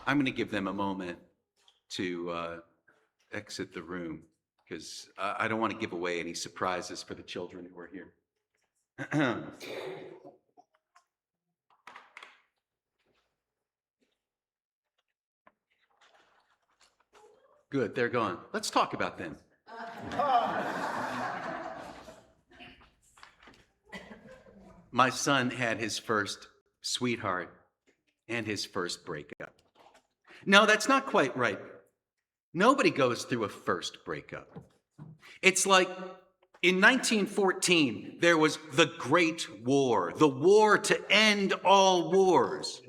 I'm going to give them a moment to exit the room because I don't want to give away any surprises for the children who are here. Good, they're gone. Let's talk about them. My son had his first sweetheart and his first breakup. No, that's not quite right. Nobody goes through a first breakup. It's like in 1914, there was the Great War, the war to end all wars.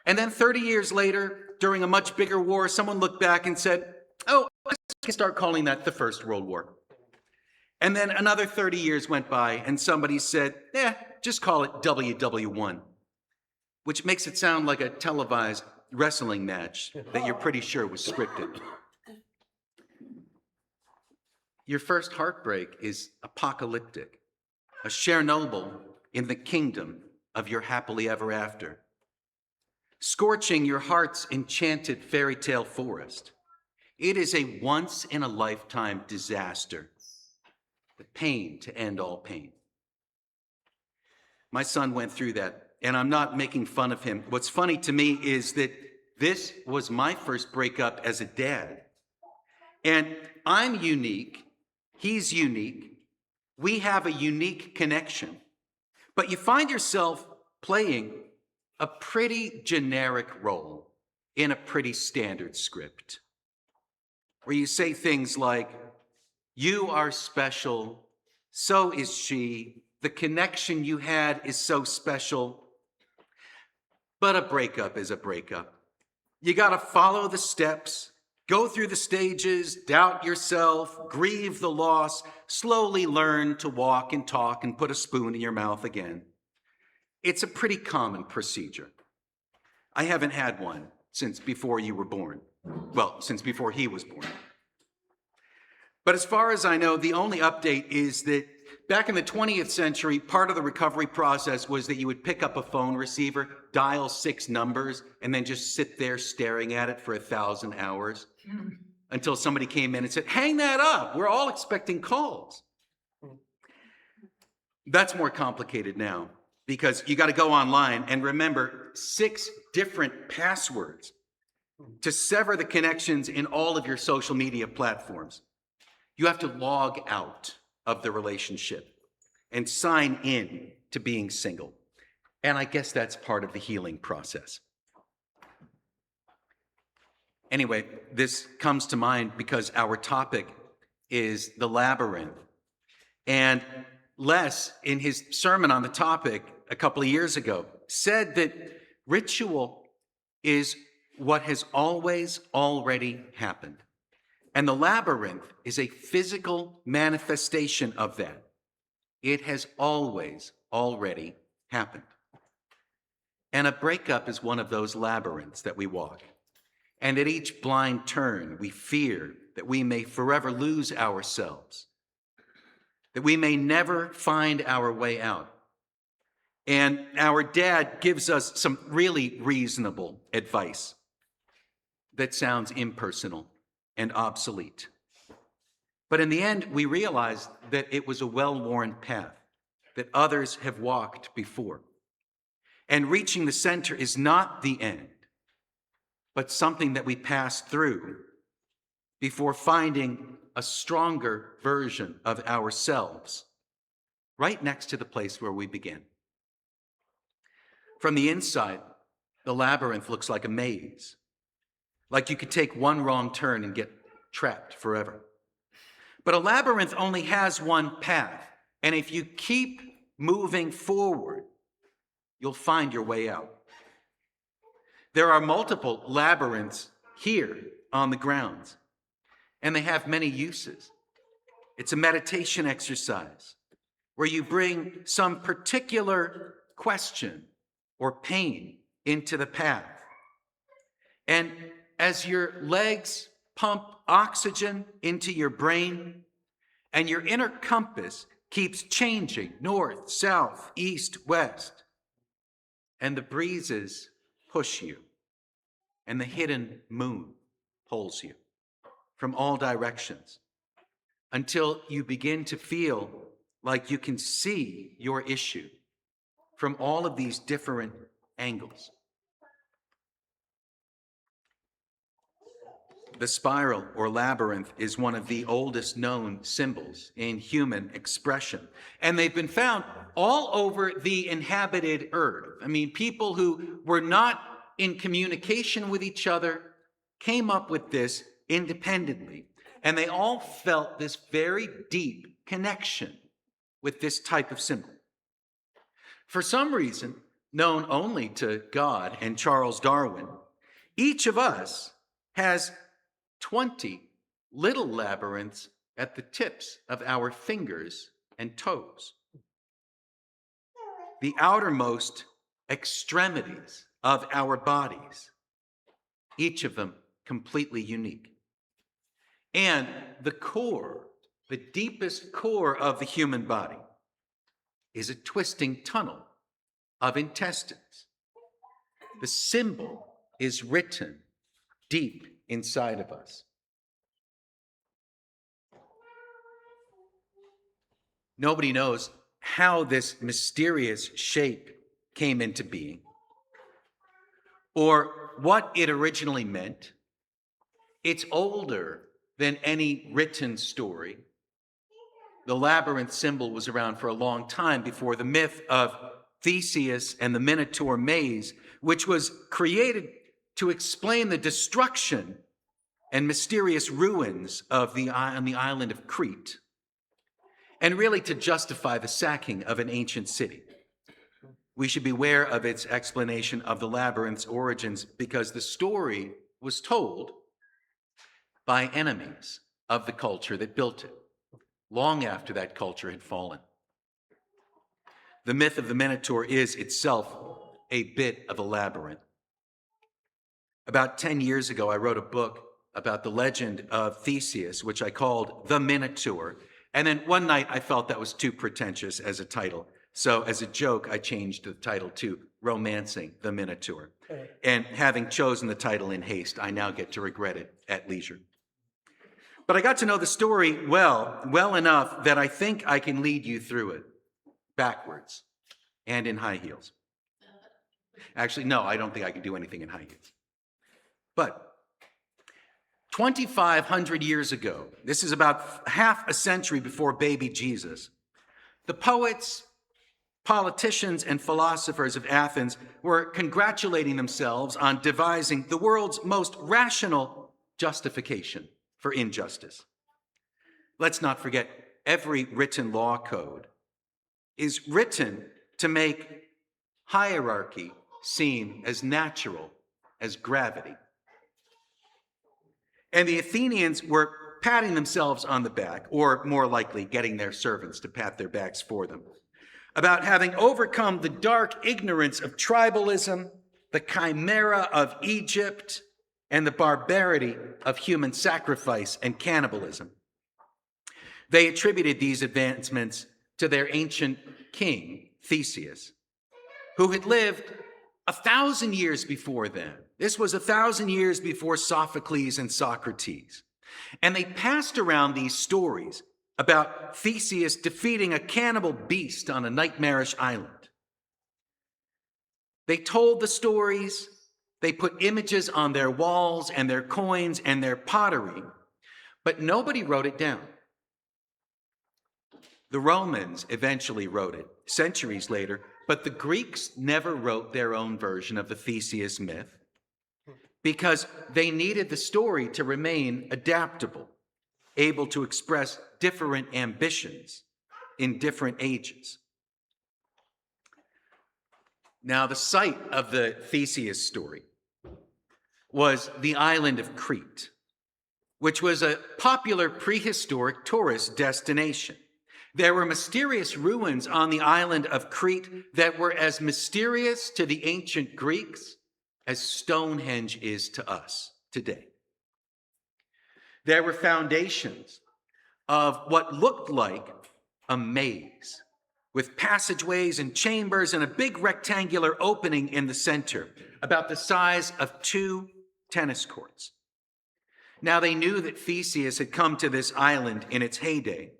And then 30 years later, during a much bigger war, someone looked back and said, oh, let's start calling that the First World War. And then another 30 years went by and somebody said, just call it WW1, which makes it sound like a televised wrestling match that you're pretty sure was scripted. Your first heartbreak is apocalyptic, a Chernobyl in the kingdom of your happily ever after, scorching your heart's enchanted fairy tale forest. It is a once-in-a-lifetime disaster, the pain to end all pain. My son went through that, and I'm not making fun of him. What's funny to me is that this was my first breakup as a dad. And I'm unique, he's unique, we have a unique connection. But you find yourself playing a pretty generic role in a pretty standard script, where you say things like, you are special, so is she, the connection you had is so special. But a breakup is a breakup. You gotta follow the steps, go through the stages, doubt yourself, grieve the loss, slowly learn to walk and talk and put a spoon in your mouth again. It's a pretty common procedure. I haven't had one since before you were born. Well, since before he was born. But as far as I know, the only update is that back in the 20th century, part of the recovery process was that you would pick up a phone receiver, dial 6 numbers, and then just sit there staring at it for 1,000 hours until somebody came in and said, hang that up, we're all expecting calls. That's more complicated now because you got to go online and remember 6 different passwords to sever the connections in all of your social media platforms. You have to log out of the relationship and sign in to being single. And I guess that's part of the healing process. Anyway, this comes to mind because our topic is the labyrinth. And Les, in his sermon on the topic a couple of years ago, said that ritual is what has always already happened. And the labyrinth is a physical manifestation of that. It has always already happened. And a breakup is one of those labyrinths that we walk. And at each blind turn, we fear that we may forever lose ourselves, that we may never find our way out. And our dad gives us some really reasonable advice that sounds impersonal and obsolete. But in the end, we realized that it was a well-worn path that others have walked before. And reaching the center is not the end, but something that we pass through before finding a stronger version of ourselves right next to the place where we began. From the inside, the labyrinth looks like a maze. Like you could take one wrong turn and get trapped forever. But a labyrinth only has one path. And if you keep moving forward, you'll find your way out. There are multiple labyrinths here on the grounds, and they have many uses. It's a meditation exercise where you bring some particular question or pain into the path. And as your legs pump oxygen into your brain and your inner compass keeps changing north, south, east, west, and the breezes push you and the hidden moon pulls you from all directions until you begin to feel like you can see your issue from all of these different angles. The spiral or labyrinth is one of the oldest known symbols in human expression. And they've been found all over the inhabited earth. I mean, people who were not in communication with each other came up with this independently. And they all felt this very deep connection with this type of symbol. For some reason, known only to God and Charles Darwin, each of us has 20 little labyrinths at the tips of our fingers and toes. The outermost extremities of our bodies, each of them completely unique. And the core, the deepest core of the human body, is a twisting tunnel of intestines. The symbol is written deep inside of us. Nobody knows how this mysterious shape came into being or what it originally meant. It's older than any written story. The labyrinth symbol was around for a long time before the myth of Theseus and the Minotaur maze, which was created to explain the destruction and mysterious ruins on the island of Crete, and really to justify the sacking of an ancient city. We should beware of its explanation of the labyrinth's origins because the story was told by enemies of the culture that built it, long after that culture had fallen. The myth of the Minotaur is itself a bit of a labyrinth. About 10 years ago, I wrote a book about the legend of Theseus, which I called The Minotaur. And then one night I felt that was too pretentious as a title. So as a joke, I changed the title to Romancing the Minotaur. And having chosen the title in haste, I now get to regret it at leisure. But I got to know the story well enough that I think I can lead you through it backwards and in high heels. Actually, no, I don't think I can do anything in high heels. But 2,500 years ago, this is about half a century before baby Jesus, the poets, politicians, and philosophers of Athens were congratulating themselves on devising the world's most rational justification for injustice. Let's not forget, every written law code is written to make hierarchy seem as natural as gravity. And the Athenians were patting themselves on the back, or more likely getting their servants to pat their backs for them, about having overcome the dark ignorance of tribalism, the chimera of Egypt, and the barbarity of human sacrifice and cannibalism. They attributed these advancements to their ancient king, Theseus, who had lived 1,000 years before them. This was 1,000 years before Sophocles and Socrates. And they passed around these stories about Theseus defeating a cannibal beast on a nightmarish island. They told the stories, they put images on their walls and their coins and their pottery, but nobody wrote it down. The Romans eventually wrote it centuries later, but the Greeks never wrote their own version of the Theseus myth because they needed the story to remain adaptable, able to express different ambitions in different ages. Now, the site of the Theseus story was the island of Crete, which was a popular prehistoric tourist destination. There were mysterious ruins on the island of Crete that were as mysterious to the ancient Greeks as Stonehenge is to us today. There were foundations of what looked like a maze with passageways and chambers and a big rectangular opening in the center, about the size of 2 tennis courts. Now they knew that Theseus had come to this island in its heyday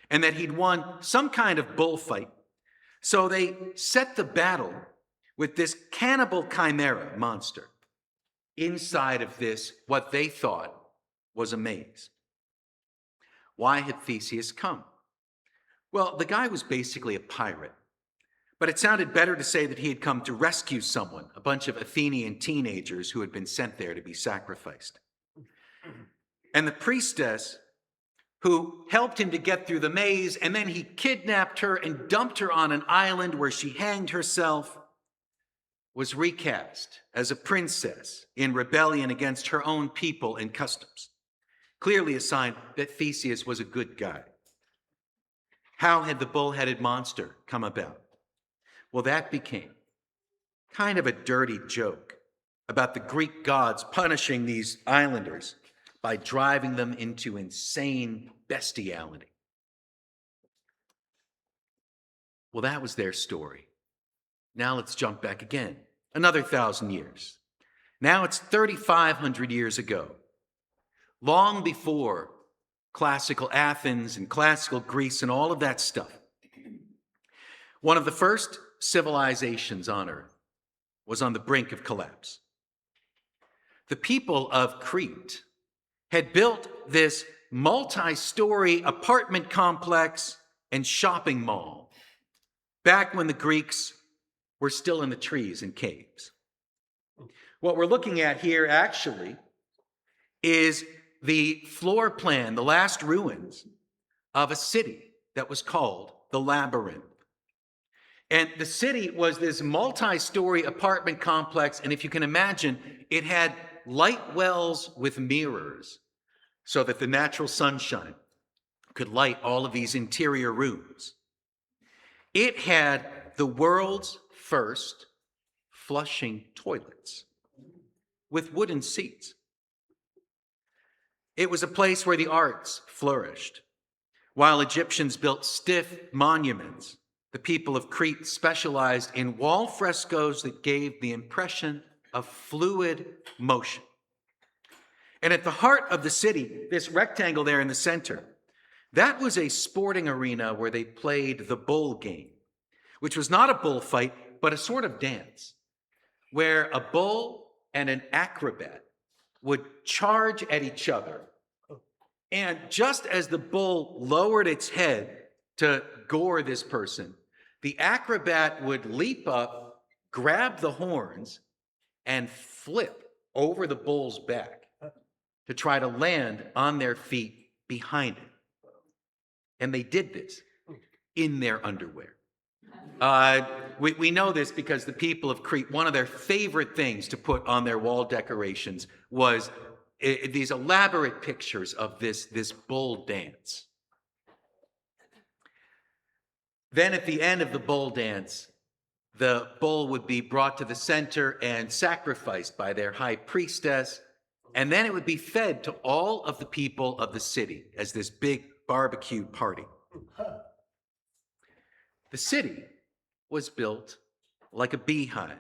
and that he'd won some kind of bullfight. So they set the battle with this cannibal chimera monster inside of this, what they thought was a maze. Why had Theseus come? Well, the guy was basically a pirate, but it sounded better to say that he had come to rescue someone, a bunch of Athenian teenagers who had been sent there to be sacrificed. And the priestess who helped him to get through the maze, and then he kidnapped her and dumped her on an island where she hanged herself, was recast as a princess in rebellion against her own people and customs. Clearly a sign that Theseus was a good guy. How had the bull-headed monster come about? Well, that became kind of a dirty joke about the Greek gods punishing these islanders by driving them into insane bestiality. Well, that was their story. Now let's jump back again, another 1,000 years. Now it's 3,500 years ago, long before classical Athens and classical Greece and all of that stuff. One of the first civilizations on Earth was on the brink of collapse. The people of Crete had built this multi-story apartment complex and shopping mall back when the Greeks were still in the trees and caves. What we're looking at here actually is the floor plan, the last ruins of a city that was called the Labyrinth. And the city was this multi-story apartment complex, and if you can imagine, it had light wells with mirrors so that the natural sunshine could light all of these interior rooms. It had the world's first flushing toilets with wooden seats. It was a place where the arts flourished. While Egyptians built stiff monuments, the people of Crete specialized in wall frescoes that gave the impression of fluid motion. And at the heart of the city, this rectangle there in the center, that was a sporting arena where they played the bull game, which was not a bullfight, but a sort of dance, where a bull and an acrobat would charge at each other. And just as the bull lowered its head to gore this person, the acrobat would leap up, grab the horns, and flip over the bull's back to try to land on their feet behind it. And they did this in their underwear. We know this because the people of Crete, one of their favorite things to put on their wall decorations was these elaborate pictures of this bull dance. Then at the end of the bull dance, the bull would be brought to the center and sacrificed by their high priestess, and then it would be fed to all of the people of the city as this big barbecue party. The city was built like a beehive,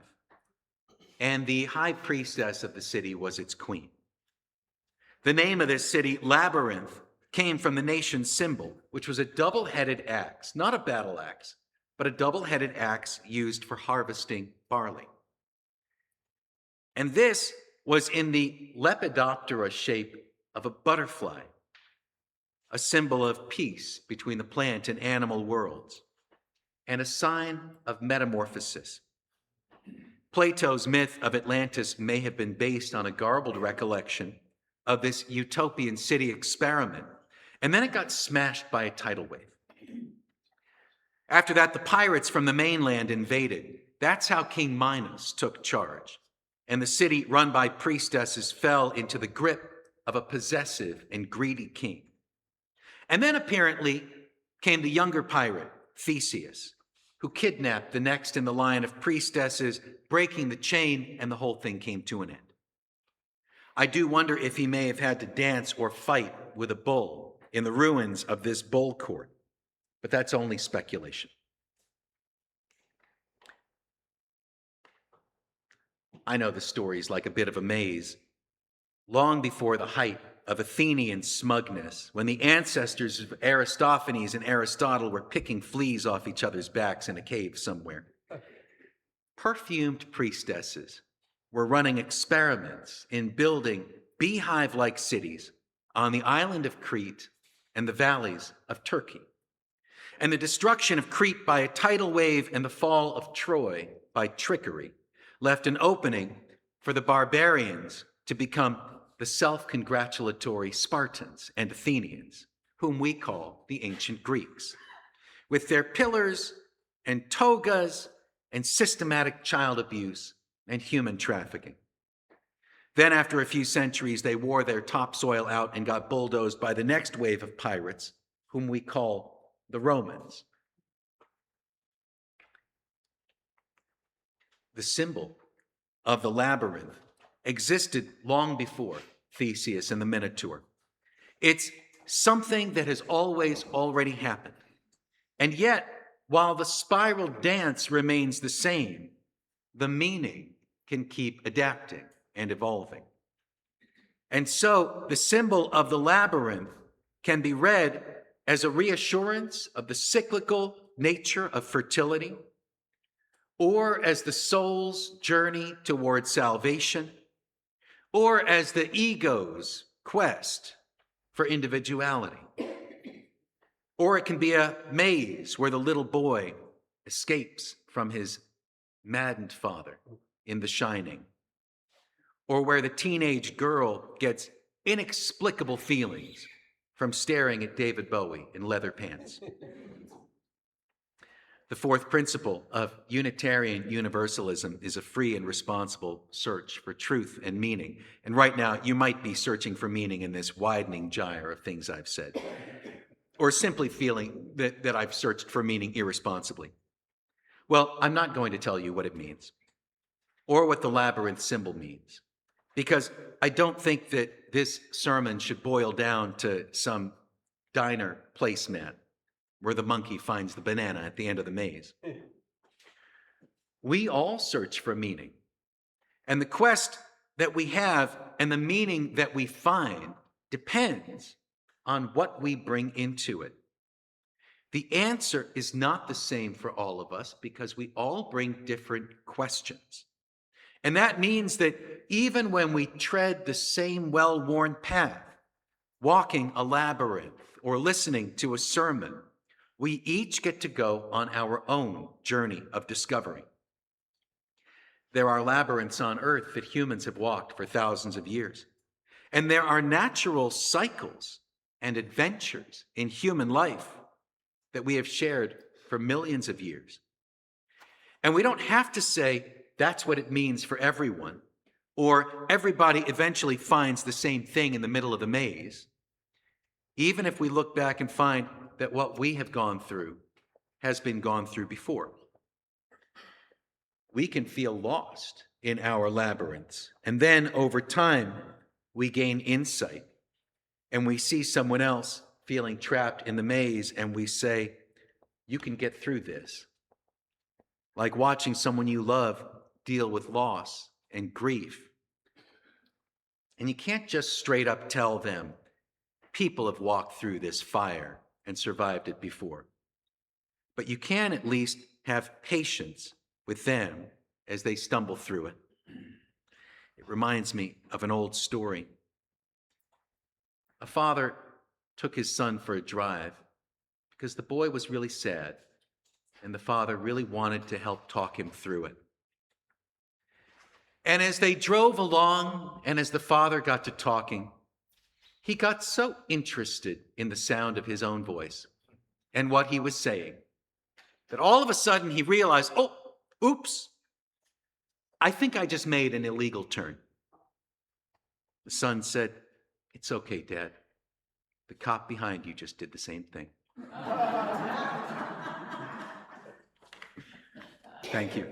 and the high priestess of the city was its queen. The name of this city, Labyrinth, came from the nation's symbol, which was a double-headed axe, not a battle axe, but a double-headed axe used for harvesting barley. And this was in the Lepidoptera shape of a butterfly, a symbol of peace between the plant and animal worlds, and a sign of metamorphosis. Plato's myth of Atlantis may have been based on a garbled recollection of this utopian city experiment, and then it got smashed by a tidal wave. After that, the pirates from the mainland invaded. That's how King Minos took charge, and the city run by priestesses fell into the grip of a possessive and greedy king. And then apparently came the younger pirate, Theseus, who kidnapped the next in the line of priestesses, breaking the chain, and the whole thing came to an end. I do wonder if he may have had to dance or fight with a bull in the ruins of this bull court, but that's only speculation. I know the story's like a bit of a maze, long before the height of Athenian smugness, when the ancestors of Aristophanes and Aristotle were picking fleas off each other's backs in a cave somewhere. Perfumed priestesses were running experiments in building beehive-like cities on the island of Crete and the valleys of Turkey. And the destruction of Crete by a tidal wave and the fall of Troy by trickery left an opening for the barbarians to become the self-congratulatory Spartans and Athenians, whom we call the ancient Greeks, with their pillars and togas and systematic child abuse and human trafficking. Then, after a few centuries, they wore their topsoil out and got bulldozed by the next wave of pirates, whom we call the Romans. The symbol of the labyrinth existed long before Theseus and the Minotaur. It's something that has always already happened. And yet, while the spiral dance remains the same, the meaning can keep adapting and evolving. And so the symbol of the labyrinth can be read as a reassurance of the cyclical nature of fertility, or as the soul's journey toward salvation, or as the ego's quest for individuality. Or it can be a maze where the little boy escapes from his maddened father in The Shining, or where the teenage girl gets inexplicable feelings from staring at David Bowie in leather pants. The fourth principle of Unitarian Universalism is a free and responsible search for truth and meaning. And right now, you might be searching for meaning in this widening gyre of things I've said, or simply feeling that I've searched for meaning irresponsibly. Well, I'm not going to tell you what it means, or what the labyrinth symbol means, because I don't think that this sermon should boil down to some diner placemat where the monkey finds the banana at the end of the maze. We all search for meaning. And the quest that we have and the meaning that we find depends on what we bring into it. The answer is not the same for all of us because we all bring different questions. And that means that even when we tread the same well-worn path, walking a labyrinth or listening to a sermon, we each get to go on our own journey of discovery. There are labyrinths on earth that humans have walked for thousands of years. And there are natural cycles and adventures in human life that we have shared for millions of years. And we don't have to say that's what it means for everyone, or everybody eventually finds the same thing in the middle of the maze, even if we look back and find that what we have gone through has been gone through before. We can feel lost in our labyrinths, and then over time, we gain insight, and we see someone else feeling trapped in the maze, and we say, you can get through this. Like watching someone you love deal with loss and grief. And you can't just straight up tell them, people have walked through this fire and survived it before. But you can at least have patience with them as they stumble through it. It reminds me of an old story. A father took his son for a drive because the boy was really sad, and the father really wanted to help talk him through it. And as they drove along, and as the father got to talking, he got so interested in the sound of his own voice and what he was saying that all of a sudden he realized, oh, oops, I think I just made an illegal turn. The son said, it's okay, Dad. The cop behind you just did the same thing. Thank you.